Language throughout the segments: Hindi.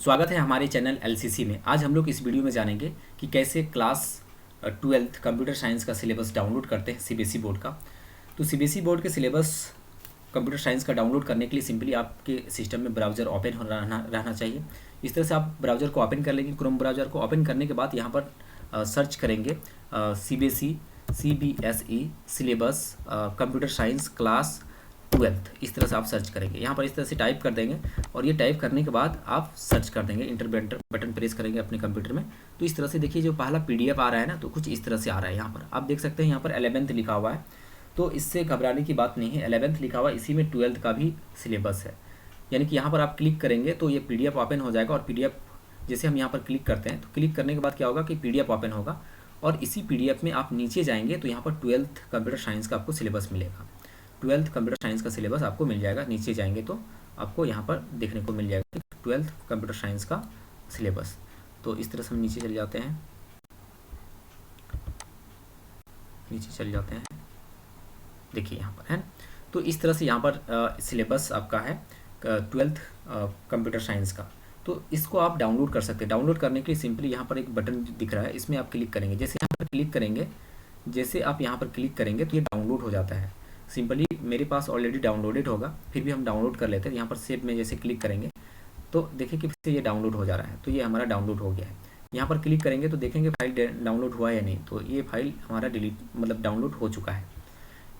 स्वागत है हमारे चैनल एलसीसी में। आज हम लोग इस वीडियो में जानेंगे कि कैसे क्लास 12th कंप्यूटर साइंस का सिलेबस डाउनलोड करते हैं सीबीएसई बोर्ड का। तो सीबीएसई बोर्ड के सिलेबस कंप्यूटर साइंस का डाउनलोड करने के लिए सिंपली आपके सिस्टम में ब्राउज़र ओपन रहना चाहिए। इस तरह से आप ब्राउज़र को ओपन कर लेंगे। क्रोम ब्राउज़र को ओपन करने के बाद यहाँ पर सर्च करेंगे CBSE syllabus computer science class 12th, इस तरह से आप सर्च करेंगे। यहाँ पर इस तरह से टाइप कर देंगे और ये टाइप करने के बाद आप सर्च कर देंगे, इंटर बटन प्रेस करेंगे अपने कंप्यूटर में। तो इस तरह से देखिए जो पहला पीडीएफ आ रहा है ना, तो कुछ इस तरह से आ रहा है। यहाँ पर आप देख सकते हैं, यहाँ पर 11th लिखा हुआ है, तो इससे घबराने की बात नहीं है। 11th लिखा हुआ, इसी में 12th का भी सिलेबस है। यानी कि यहाँ पर आप क्लिक करेंगे तो ये पीडीएफ ओपन हो जाएगा। और पीडीएफ जैसे हम यहाँ पर क्लिक करते हैं तो क्लिक करने के बाद क्या होगा कि पीडीएफ ओपन होगा और इसी पीडीएफ में आप नीचे जाएंगे तो यहाँ पर 12th कंप्यूटर साइंस का आपको सिलेबस मिलेगा। 12th कंप्यूटर साइंस का सिलेबस आपको मिल जाएगा। नीचे जाएंगे तो आपको यहाँ पर देखने को मिल जाएगा 12th कंप्यूटर साइंस का सिलेबस। तो इस तरह से हम नीचे चले जाते हैं, देखिए यहाँ पर है। तो इस तरह से यहाँ पर सिलेबस आपका है 12th कंप्यूटर साइंस का। तो इसको आप डाउनलोड कर सकते हैं। डाउनलोड करने के लिए सिंपली यहाँ पर एक बटन दिख रहा है, इसमें आप क्लिक करेंगे। जैसे यहाँ पर क्लिक करेंगे तो ये डाउनलोड हो जाता है। सिंपली मेरे पास ऑलरेडी डाउनलोडेड होगा, फिर भी हम डाउनलोड कर लेते हैं। यहाँ पर सेव में जैसे क्लिक करेंगे तो देखिए कि फिर से ये डाउनलोड हो जा रहा है। तो ये हमारा डाउनलोड हो गया है। यहाँ पर क्लिक करेंगे तो देखेंगे फाइल डाउनलोड हुआ है या नहीं। तो ये फाइल हमारा डाउनलोड हो चुका है।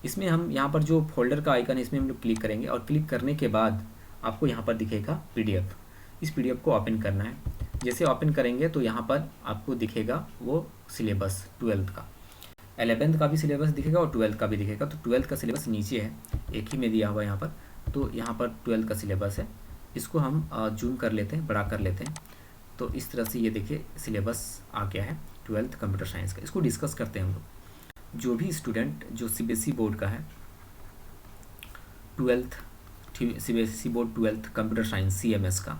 इसमें हम यहाँ पर जो फोल्डर का आइकन है इसमें हम लोग क्लिक करेंगे और क्लिक करने के बाद आपको यहाँ पर दिखेगा पीडीएफ। इस पीडीएफ को ओपन करना है। जैसे ओपन करेंगे तो यहाँ पर आपको दिखेगा वो सिलेबस 12th का। 11th का भी सिलेबस दिखेगा और 12th का भी दिखेगा। तो 12th का सिलेबस नीचे है, एक ही में दिया हुआ है यहाँ पर। तो यहाँ पर 12th का सिलेबस है। इसको हम जूम कर लेते हैं, बड़ा कर लेते हैं। तो इस तरह से ये देखिए सिलेबस आ गया है 12th कंप्यूटर साइंस का। इसको डिस्कस करते हैं हम लोग। जो भी स्टूडेंट जो सीबीएसई बोर्ड का है 12th CBSE board 12th computer science CMS का,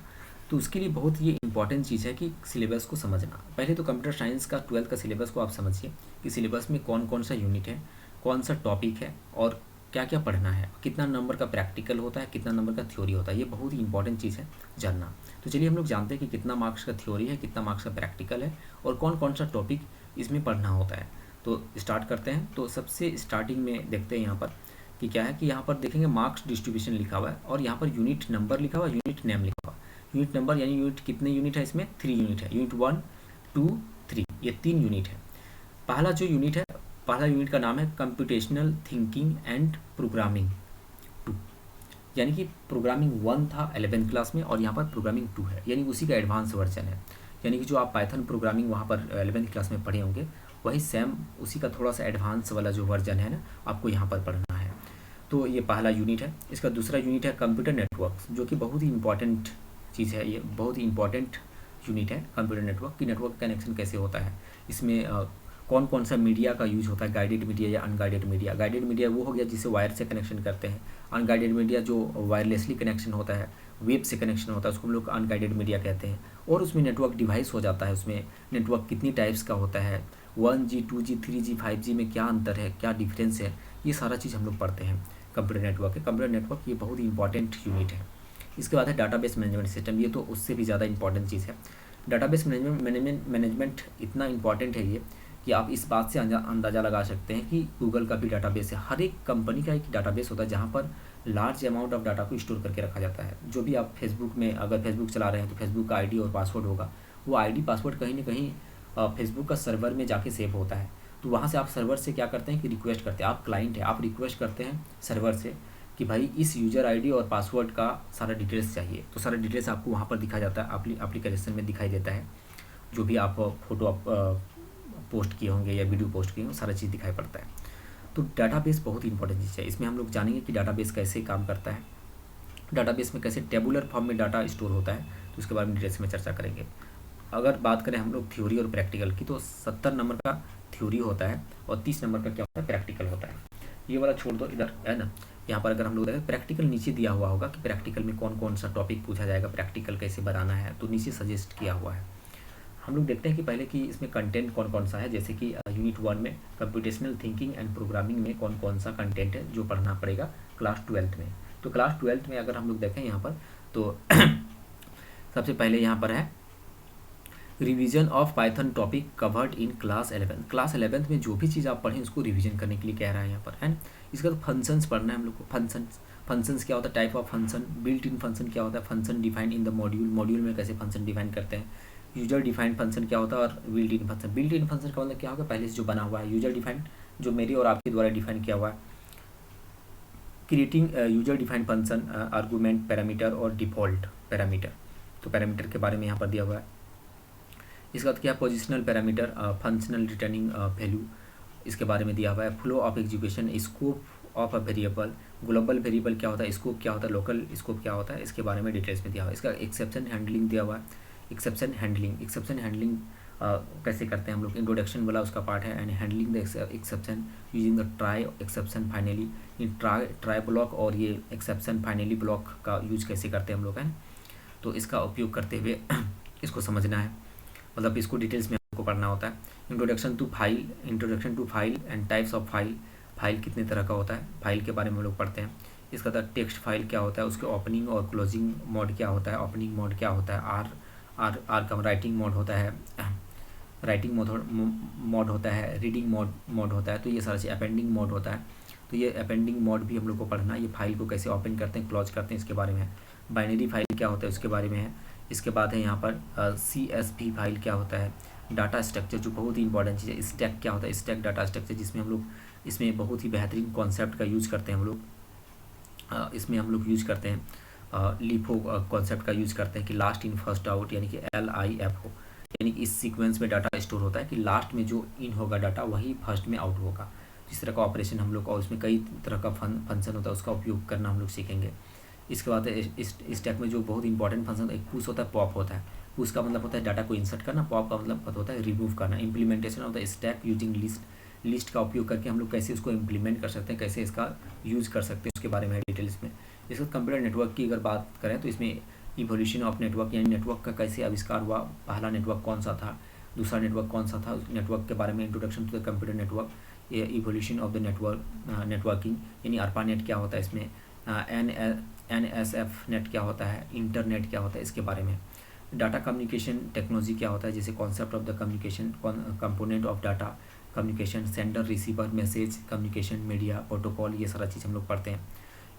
तो उसके लिए बहुत ये इंपॉर्टेंट चीज़ है कि सिलेबस को समझना। पहले तो कंप्यूटर साइंस का 12th का सिलेबस को आप समझिए कि सिलेबस में कौन कौन सा यूनिट है, कौन सा टॉपिक है और क्या क्या पढ़ना है, कितना नंबर का प्रैक्टिकल होता है, कितना नंबर का थ्योरी होता है। ये बहुत ही इंपॉर्टेंट चीज़ है जानना। तो चलिए हम लोग जानते हैं कि कितना मार्क्स का थ्योरी है, कितना मार्क्स का प्रैक्टिकल है और कौन कौन सा टॉपिक इसमें पढ़ना होता है। तो स्टार्ट करते हैं। तो सबसे स्टार्टिंग में देखते हैं यहाँ पर कि क्या है कि यहाँ पर देखेंगे मार्क्स डिस्ट्रीब्यूशन लिखा हुआ है और यहाँ पर यूनिट नंबर लिखा हुआ है, यूनिट नेम लिखा हुआ है। यूनिट नंबर यानी यूनिट कितने यूनिट है इसमें, 3 यूनिट है। यूनिट 1, 2, 3, ये 3 यूनिट है। पहला जो यूनिट है, पहला यूनिट का नाम है कंप्यूटेशनल थिंकिंग एंड प्रोग्रामिंग 2। यानी कि प्रोग्रामिंग 1 था 11th क्लास में और यहाँ पर प्रोग्रामिंग 2 है, यानी उसी का एडवांस वर्जन है। यानी कि जो आप पाइथन प्रोग्रामिंग वहाँ पर 11th क्लास में पढ़े होंगे, वही सेम उसी का थोड़ा सा एडवांस वाला जो वर्जन है ना, आपको यहाँ पर पढ़ना है। तो ये पहला यूनिट है। इसका दूसरा यूनिट है कंप्यूटर नेटवर्क, जो कि बहुत ही इंपॉर्टेंट चीज़ है। ये बहुत ही इंपॉर्टेंट यूनिट है कंप्यूटर नेटवर्क की। नेटवर्क कनेक्शन कैसे होता है, इसमें कौन कौन सा मीडिया का यूज होता है, गाइडेड मीडिया या अनगाइडेड मीडिया। गाइडेड मीडिया वो हो गया जिसे वायर से कनेक्शन करते हैं। अनगाइडेड मीडिया जो वायरलेसली कनेक्शन होता है, वेब से कनेक्शन होता है, उसको हम लोग अनगाइडेड मीडिया कहते हैं। और उसमें नेटवर्क डिवाइस हो जाता है। उसमें नेटवर्क कितनी टाइप्स का होता है, 1G 2G 3G 5G में क्या अंतर है, क्या डिफरेंस है, ये सारा चीज़ हम लोग पढ़ते हैं कंप्यूटर नेटवर्क है। कंप्यूटर नेटवर्क ये बहुत ही इंपॉर्टेंट यूनिट है। इसके बाद है डाटाबेस मैनेजमेंट सिस्टम। ये तो उससे भी ज़्यादा इंपॉर्टेंट चीज़ है। डाटाबेस मैनेजमेंट इतना इंपॉर्टेंट है ये कि आप इस बात से अंदाज़ा लगा सकते हैं कि गूगल का भी डाटाबेस है। हर एक कंपनी का एक डाटाबेस होता है जहाँ पर लार्ज अमाउंट ऑफ डाटा को स्टोर करके रखा जाता है। जो भी आप फेसबुक में अगर फेसबुक चला रहे हैं तो फेसबुक का ID और पासवर्ड होगा। वो ID पासवर्ड कहीं ना कहीं फेसबुक का सर्वर में जाके सेव होता है। तो वहाँ से आप सर्वर से क्या करते हैं कि रिक्वेस्ट करते हैं। आप क्लाइंट है, आप रिक्वेस्ट करते हैं सर्वर से कि भाई इस यूज़र ID और पासवर्ड का सारा डिटेल्स चाहिए। तो सारा डिटेल्स आपको वहाँ पर दिखा जाता है, एप्लीकेशन में दिखाई देता है। जो भी आप फोटो पोस्ट किए होंगे या वीडियो पोस्ट किए होंगे, सारा चीज़ दिखाई पड़ता है। तो डाटाबेस बहुत ही इंपॉर्टेंट चीज़ है। इसमें हम लोग जानेंगे कि डाटाबेस कैसे काम करता है, डाटाबेस में कैसे टेबुलर फॉर्म में डाटा स्टोर होता है। तो उसके बारे में डिटेल्स में चर्चा करेंगे। अगर बात करें हम लोग थ्योरी और प्रैक्टिकल की, तो 70 नंबर का थ्योरी होता है और 30 नंबर का क्या होता है, प्रैक्टिकल होता है। ये वाला छोड़ दो, इधर है ना। यहाँ पर अगर हम लोग देखें प्रैक्टिकल नीचे दिया हुआ होगा कि प्रैक्टिकल में कौन कौन सा टॉपिक पूछा जाएगा, प्रैक्टिकल कैसे बनाना है, तो नीचे सजेस्ट किया हुआ है। हम लोग देखते हैं कि पहले कि इसमें कंटेंट कौन कौन सा है। जैसे कि यूनिट 1 में कंप्यूटेशनल थिंकिंग एंड प्रोग्रामिंग में कौन कौन सा कंटेंट है जो पढ़ना पड़ेगा क्लास 12th में। तो क्लास 12th में अगर हम लोग देखें यहाँ पर तो सबसे पहले यहाँ पर है revision of Python topic covered in class 11। Class 11 में जो भी चीज़ आप पढ़ें उसको रिवीजन करने के लिए कह रहा है यहाँ पर, है ना। इसका तो फंक्शंस पढ़ना है हम लोग को। फंक्शंस क्या होता है, type of function, built in function क्या होता है, function defined in the module, module में कैसे फंक्शन डिफाइन करते हैं, यूजर डिफाइंड फंक्शन क्या होता है, और built in function. Built in function का मतलब क्या होगा, पहले से जो बना हुआ है। यूजर डिफाइंड जो मेरे और आपके द्वारा डिफाइन किया हुआ है। Creating user defined function, argument, parameter और डिफ़ॉल्ट पैरामीटर। तो पैरामीटर के बारे में यहाँ पर दिया हुआ है। इसके बाद क्या है, positional parameter, functional returning value, इसके बारे में दिया हुआ है। Flow of execution, scope of a variable, global variable क्या होता है, स्कोप क्या होता है, लोकल स्कोप क्या होता है, इसके बारे में डिटेल्स में दिया हुआ है। इसका एक्सेप्शन हैंडलिंग दिया हुआ है। एक्सेप्शन हैंडलिंग कैसे करते हैं हम लोग, इंट्रोडक्शन वाला उसका पार्ट है। And handling the exception using the try exception finally, in try block और ये एक्सेप्शन फाइनली ब्लॉक का यूज कैसे करते हैं हम लोग, हैं। तो इसका उपयोग करते हुए इसको समझना है, मतलब इसको डिटेल्स में आपको पढ़ना होता है। Introduction to file and types of file, file कितने तरह का होता है, फाइल के बारे में हम लोग पढ़ते हैं। इसका बाद टेक्स्ट फाइल क्या होता है, उसके ओपनिंग और क्लोजिंग मोड क्या होता है, ओपनिंग मोड क्या होता है, आर का राइटिंग मोड होता है, राइटिंग मोड होता है, रीडिंग मोड होता है। तो ये सारा चीज़ अपेंडिंग मोड होता है। तो ये अपेंडिंग मोड भी हम लोग को पढ़ना है। ये फाइल को कैसे ओपन करते हैं, क्लोज करते हैं, इसके बारे में है। बाइनरी फाइल क्या होता है उसके बारे में है। इसके बाद है यहाँ पर CSV फाइल क्या होता है, डाटा स्ट्रक्चर जो बहुत ही इंपॉर्टेंट चीज़ है। स्टैक क्या होता है, स्टैक डाटा स्ट्रक्चर, जिसमें हम लोग इसमें बहुत ही बेहतरीन कॉन्सेप्ट का यूज़ करते हैं हम लोग। इसमें हम लोग यूज़ करते हैं लिफो कॉन्सेप्ट का यूज़ करते हैं कि लास्ट इन फर्स्ट आउट, यानी कि LIFO, यानी कि इस सीक्वेंस में डाटा स्टोर होता है कि लास्ट में जो इन होगा डाटा वही फर्स्ट में आउट होगा। इस तरह का ऑपरेशन हम लोग, और उसमें कई तरह का फंक्शन होता है, उसका उपयोग करना हम लोग सीखेंगे। इसके बाद इस स्टैक में जो बहुत इंपॉर्टेंट फंक्शन, एक पुश होता है, पॉप होता है। पुश का मतलब होता है डाटा को इंसर्ट करना, पॉप का मतलब होता है रिमूव करना। Implementation of the stack using list का उपयोग करके हम लोग कैसे उसको इम्प्लीमेंट कर सकते हैं, कैसे इसका यूज़ कर सकते हैं, उसके बारे में डिटेल्स में। इसके कंप्यूटर नेटवर्क की अगर बात करें तो इसमें इवोल्यूशन ऑफ नेटवर्क, यानी नेटवर्क का कैसे आविष्कार हुआ, पहला नेटवर्क कौन सा था, दूसरा नेटवर्क कौन सा था, उस नेटवर्क के बारे में introduction to the computer network, ये इवोल्यूशन ऑफ द नेटवर्किंग, यानी ARPANET क्या होता है, इसमें NSF नेट क्या होता है, इंटरनेट क्या होता है, इसके बारे में। डाटा कम्युनिकेशन टेक्नोलॉजी क्या होता है, जैसे concept of the communication component of data communication, sender receiver message communication, media protocol, ये सारा चीज़ हम लोग पढ़ते हैं।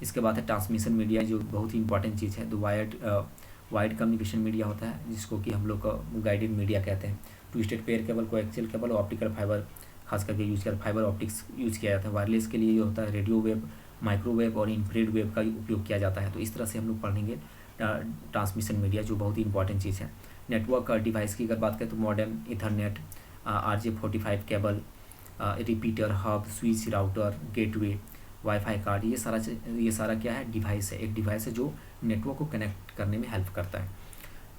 इसके बाद है ट्रांसमिशन मीडिया, जो बहुत ही इंपॉर्टेंट चीज़ है। तो वायर्ड कम्युनिकेशन मीडिया होता है, जिसको कि हम लोग गाइडेड मीडिया कहते हैं। Twisted pair cable, coaxial cable और ऑप्टिकल फाइबर खास करके यूज़ कर, फाइबर ऑप्टिक्स यूज़ किया जाता है। वायरलेस के लिए ये होता है रेडियो वेव, माइक्रोवेव और इंफ्रारेड वेव का उपयोग किया जाता है। तो इस तरह से हम लोग पढ़ेंगे ट्रांसमिशन मीडिया, जो बहुत ही इंपॉर्टेंट चीज़ है। नेटवर्क डिवाइस की अगर बात करें तो modem, Ethernet, RJ45 cable, repeater, hub, switch, router, gateway, wifi card, ये सारा क्या है, डिवाइस है। एक डिवाइस है जो नेटवर्क को कनेक्ट करने में हेल्प करता है।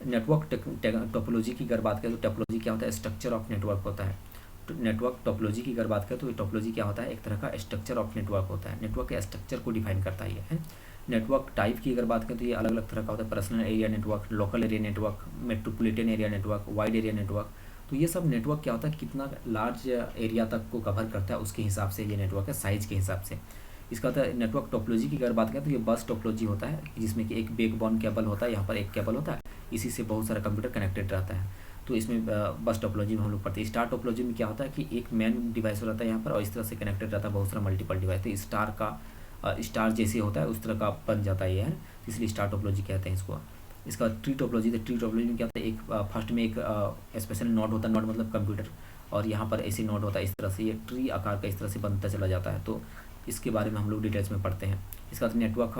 नेटवर्क टोपोलॉजी की अगर बात करें तो टोपोलॉजी क्या होता है, स्ट्रक्चर ऑफ नेटवर्क होता है। तो नेटवर्क टोपोलॉजी की अगर बात करें तो टोपोलॉजी क्या होता है, एक तरह का स्ट्रक्चर ऑफ नेटवर्क होता है। नेटवर्क के स्ट्रक्चर को डिफाइन करता है। नेटवर्क टाइप की अगर बात करें तो ये अलग अलग तरह का होता है। Personal area network, local area network, metropolitan area network, wide area network. तो ये सब नेटवर्क क्या होता है, कितना लार्ज एरिया तक को कवर करता है उसके हिसाब से ये नेटवर्क है, साइज़ के हिसाब से। इसका होता है नेटवर्क टोपोलॉजी की अगर बात करें तो ये बस टोपोलॉजी होता है, जिसमें कि एक बैकबोन केबल होता है, यहाँ पर एक केबल होता है, इसी से बहुत सारा कंप्यूटर कनेक्टेड रहता है। तो इसमें बस टोपोलॉजी में हम लोग पढ़ते हैं। स्टार टोपोलॉजी में क्या होता है कि एक मेन डिवाइस रहता है यहाँ पर, और इस तरह से कनेक्टेड रहता है बहुत सारा मल्टीपल डिवाइस। तो स्टार का स्टार जैसे होता है उस तरह का बन जाता है ये, है, इसलिए स्टार टोपोलॉजी कहते हैं इसको। इसका ट्री टोपोलॉजी, तो ट्री टोपोलॉजी में क्या होता है, एक फर्स्ट में एक स्पेशल नोड होता है, नोड मतलब कंप्यूटर, और यहाँ पर ऐसे नोड होता है, इस तरह से ये ट्री आकार का इस तरह से बनता चला जाता है। तो इसके बारे में हम लोग डिटेल्स में पढ़ते हैं। इसका नेटवर्क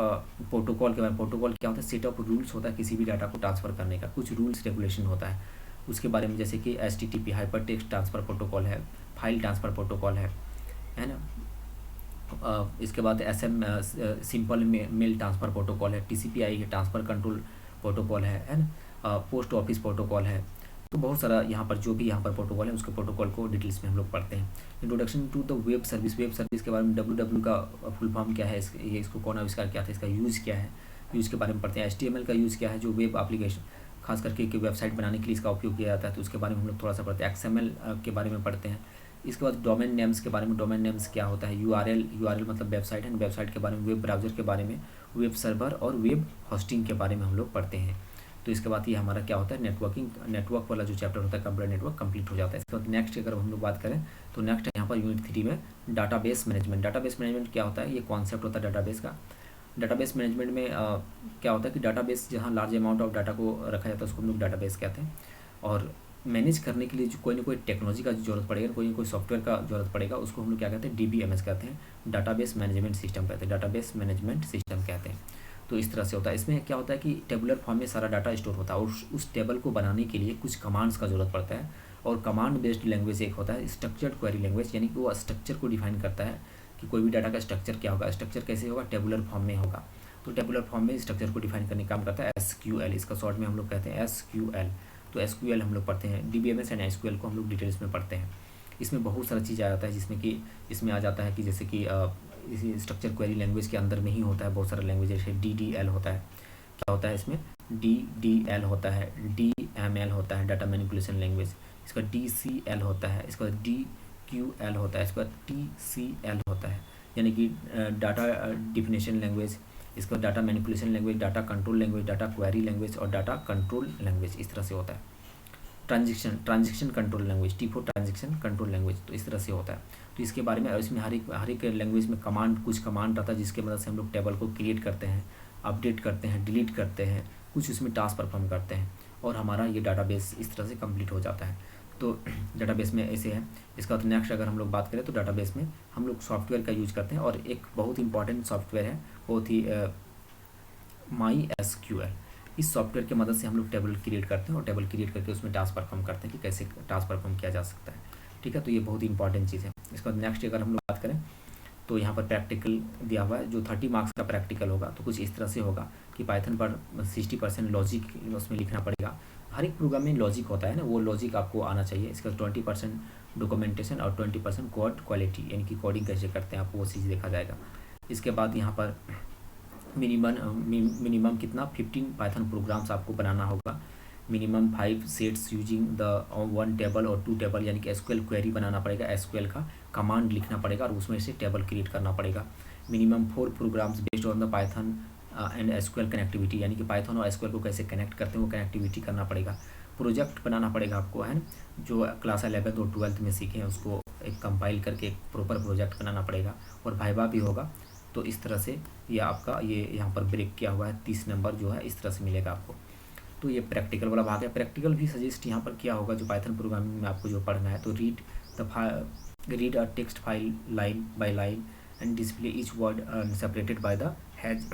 प्रोटोकॉल के बारे में, प्रोटोकॉल क्या होता है, सेट ऑफ रूल्स होता है किसी भी डाटा को ट्रांसफ़र करने का, कुछ रूल्स रेगुलेशन होता है उसके बारे में, जैसे कि HTTP hyper text transfer protocol है, फाइल ट्रांसफ़र प्रोटोकॉल है ना। इसके बाद सिंपल मेल ट्रांसफ़र प्रोटोकॉल है, TCP/IP ट्रांसफ़र कंट्रोल प्रोटोकॉल है ना। पोस्ट ऑफिस प्रोटोकॉल है। तो बहुत सारा यहाँ पर जो भी यहाँ पर प्रोटोकॉल है उसके प्रोटोकॉल को डिटेल्स में हम लोग पढ़ते हैं। Introduction to the web service, web service के बारे में WWW का फुल फॉर्म क्या है, इसको कौन आविष्कार किया था, इसका यूज़ क्या है, यूज़ के बारे में पढ़ते हैं। HTML का यूज़ क्या है, जो वेब एप्लीकेशन खास करके एक वेबसाइट बनाने के लिए इसका उपयोग किया जाता है, तो उसके बारे में हम लोग थोड़ा सा पढ़ते हैं। XML के बारे में पढ़ते हैं। इसके बाद डोमेन नेम्स के बारे में, डोमेन नेम्स क्या होता है, URL मतलब वेबसाइट है, वेबसाइट के बारे में, वेब ब्राउज़र के बारे में, वेब सर्वर और वेब होस्टिंग के बारे में हम लोग पढ़ते हैं। तो इसके बाद ये हमारा क्या होता है, नेटवर्क वाला जो चैप्टर होता है कंप्यूटर नेटवर्क कंप्लीट हो जाता है। इसके बाद नेक्स्ट अगर हम लोग बात करें तो नेक्स्ट यहाँ पर यूनिट 3 में डाटाबेस मैनेजमेंट। डाटाबेस मैनेजमेंट क्या होता है, ये कॉन्सेप्ट होता है डाटाबेस का। डाटाबेस मैनेजमेंट में क्या होता है कि डाटाबेस जहाँ लार्ज अमाउंट ऑफ डाटा को रखा जाता है उसको हम लोग डाटाबेस कहते हैं। और मैनेज करने के लिए जो कोई ना कोई टेक्नोलॉजी का जरूरत पड़ेगा, कोई ना कोई सॉफ्टवेयर का जरूरत पड़ेगा, उसको हम लोग क्या कहते हैं, DBMS कहते हैं, डाटाबेस मैनेजमेंट सिस्टम कहते हैं, डाटाबेस मैनेजमेंट सिस्टम कहते हैं। तो इस तरह से होता है। इसमें क्या होता है कि टेबुलर फॉर्म में सारा डाटा स्टोर होता है और उस टेबल को बनाने के लिए कुछ कमांड्स का जरूरत पड़ता है। और कमांड बेस्ड लैंग्वेज एक होता है स्ट्रक्चर्ड क्वेरी लैंग्वेज, यानी कि वो स्ट्रक्चर को डिफाइन करता है कि कोई भी डाटा का स्ट्रक्चर क्या होगा, स्ट्रक्चर कैसे होगा, टेबुलर फॉर्म में होगा। तो टेबुलर फॉर्म में स्ट्रक्चर को डिफाइन करने का काम करता है SQL, इसका शॉर्ट में हम लोग कहते हैं SQL। तो SQL हम लोग पढ़ते हैं, DBMS एंड SQL को हम लोग डिटेल्स में पढ़ते हैं। इसमें बहुत सारा चीज़ आ जाता है, जिसमें कि इसमें आ जाता है कि जैसे कि इसी स्ट्रक्चर क्वेरी लैंग्वेज के अंदर में ही होता है बहुत सारा लैंग्वेज, जैसे DDL होता है, क्या होता है इसमें, DDL होता है, DML होता है, डाटा मैनिपुलेशन लैंग्वेज, इसका DCL होता है, इसका DQL होता है, इसका TCL होता है, यानी कि डाटा डिफिनेशन लैंग्वेज, इसका data manipulation language, data control language, data query language और डाटा कंट्रोल लैंग्वेज, इस तरह से होता है। Transaction control language, T4 transaction control language, तो इस तरह से होता है। तो इसके बारे में इसमें हर एक लैंग्वेज में कुछ कमांड रहता है जिसके मदद से हम लोग टेबल को क्रिएट करते हैं, अपडेट करते हैं, डिलीट करते हैं, कुछ उसमें टास्क परफॉर्म करते हैं और हमारा ये डाटाबेस इस तरह से कंप्लीट हो जाता है। तो डाटाबेस में ऐसे है। इसका तो नेक्स्ट अगर हम लोग बात करें तो डाटाबेस में हम लोग सॉफ्टवेयर का यूज करते हैं और एक बहुत इंपॉर्टेंट सॉफ्टवेयर है वो थी MySQL। इस सॉफ्टवेयर की मदद से हम लोग टेबल क्रिएट करते हैं और टेबल क्रिएट करके उसमें टास्क परफॉर्म करते हैं कि कैसे टास्क परफॉर्म किया जा सकता है। ठीक है, तो ये बहुत ही इंपॉर्टेंट चीज़ है। इसके बाद नेक्स्ट अगर हम लोग बात करें तो यहाँ पर प्रैक्टिकल दिया हुआ है, जो 30 मार्क्स का प्रैक्टिकल होगा तो कुछ इस तरह से होगा कि पाइथन पर 60% लॉजिक उसमें लिखना पड़ेगा। हर एक प्रोग्राम में लॉजिक होता है ना, वो लॉजिक आपको आना चाहिए। इसका 20% डॉक्यूमेंटेशन और 20% कोड क्वालिटी, यानी कि कोडिंग कैसे करते हैं आपको वो चीज़ देखा जाएगा। इसके बाद यहाँ पर मिनिमम कितना 15 पाइथन प्रोग्राम्स आपको बनाना होगा। Minimum 5 sets using the 1 table और 2 टेबल, यानी कि SQL क्वेरी बनाना पड़ेगा, SQL का कमांड लिखना पड़ेगा और उसमें से टेबल क्रिएट करना पड़ेगा। Minimum 4 programs based on the Python and SQL connectivity, यानी कि पाइथन और SQL को कैसे कनेक्ट करते हैं वो कनेक्टिविटी करना पड़ेगा। प्रोजेक्ट बनाना पड़ेगा आपको, है ना, जो क्लास 11th और 12th में सीखे हैं उसको एक कंपाइल करके एक प्रॉपर प्रोजेक्ट बनाना पड़ेगा और वाइवा भी होगा। तो इस तरह से ये आपका ये यहाँ पर ब्रेक किया हुआ है, 30 नंबर जो है इस तरह से मिलेगा आपको। तो ये प्रैक्टिकल वाला भाग है। प्रैक्टिकल भी सजेस्ट यहाँ पर किया होगा जो पाइथन प्रोग्रामिंग में आपको जो पढ़ना है। तो read a text file line by line and display each word separated by the has.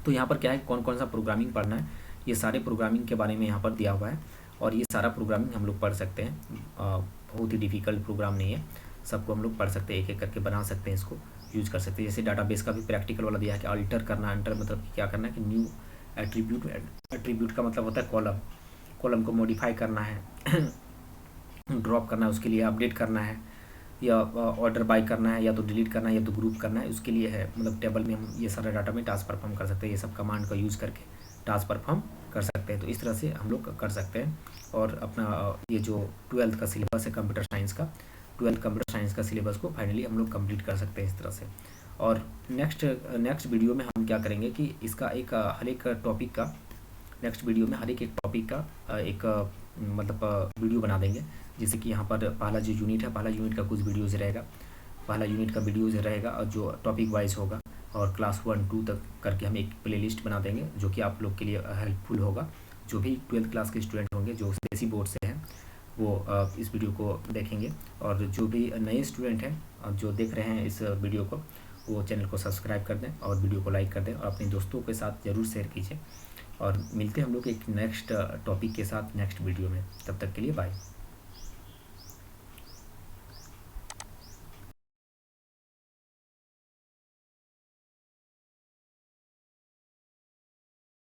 तो यहाँ पर क्या है, कौन कौन सा प्रोग्रामिंग पढ़ना है, ये सारे प्रोग्रामिंग के बारे में यहाँ पर दिया हुआ है और ये सारा प्रोग्रामिंग हम लोग पढ़ सकते हैं। बहुत ही डिफ़िकल्ट प्रोग्राम नहीं है, सबको हम लोग पढ़ सकते हैं, एक एक करके बना सकते हैं, इसको यूज़ कर सकते हैं। जैसे डाटाबेस का भी प्रैक्टिकल वाला दिया है कि अल्टर करना, अल्टर मतलब क्या करना है कि न्यू एट्रीब्यूट का मतलब होता है कॉलम को मॉडिफाई करना है, ड्रॉप करना है, उसके लिए अपडेट करना है, या ऑर्डर बाय करना है, या तो डिलीट करना है, या तो ग्रुप करना है, उसके लिए है। मतलब टेबल में हम ये सारा डाटा में टास्क परफॉर्म कर सकते हैं, ये सब कमांड का यूज़ करके टास्क परफॉर्म कर सकते हैं। तो इस तरह से हम लोग कर सकते हैं। और अपना ये जो 12th का सिलेबस है कंप्यूटर साइंस का, 12th कंप्यूटर साइंस का सिलेबस को फाइनली हम लोग कंप्लीट कर सकते हैं इस तरह से। और नेक्स्ट वीडियो में हम क्या करेंगे कि इसका एक हर एक टॉपिक का, नेक्स्ट वीडियो में हर एक टॉपिक का एक मतलब वीडियो बना देंगे। जैसे कि यहाँ पर पहला जो यूनिट है, पहला यूनिट का कुछ वीडियोज़ रहेगा, पहला यूनिट का वीडियोज़ रहेगा और जो टॉपिक वाइज होगा, और क्लास 1-2 तक करके हम एक प्लेलिस्ट बना देंगे जो कि आप लोग के लिए हेल्पफुल होगा। जो भी 12th क्लास के स्टूडेंट होंगे जो सीबीएसई बोर्ड से हैं वो इस वीडियो को देखेंगे, और जो भी नए स्टूडेंट हैं जो देख रहे हैं इस वीडियो को, वो चैनल को सब्सक्राइब कर दें और वीडियो को लाइक कर दें और अपने दोस्तों के साथ ज़रूर शेयर कीजिए। और मिलते हैं हम लोग एक नेक्स्ट टॉपिक के साथ नेक्स्ट वीडियो में। तब तक के लिए बाय।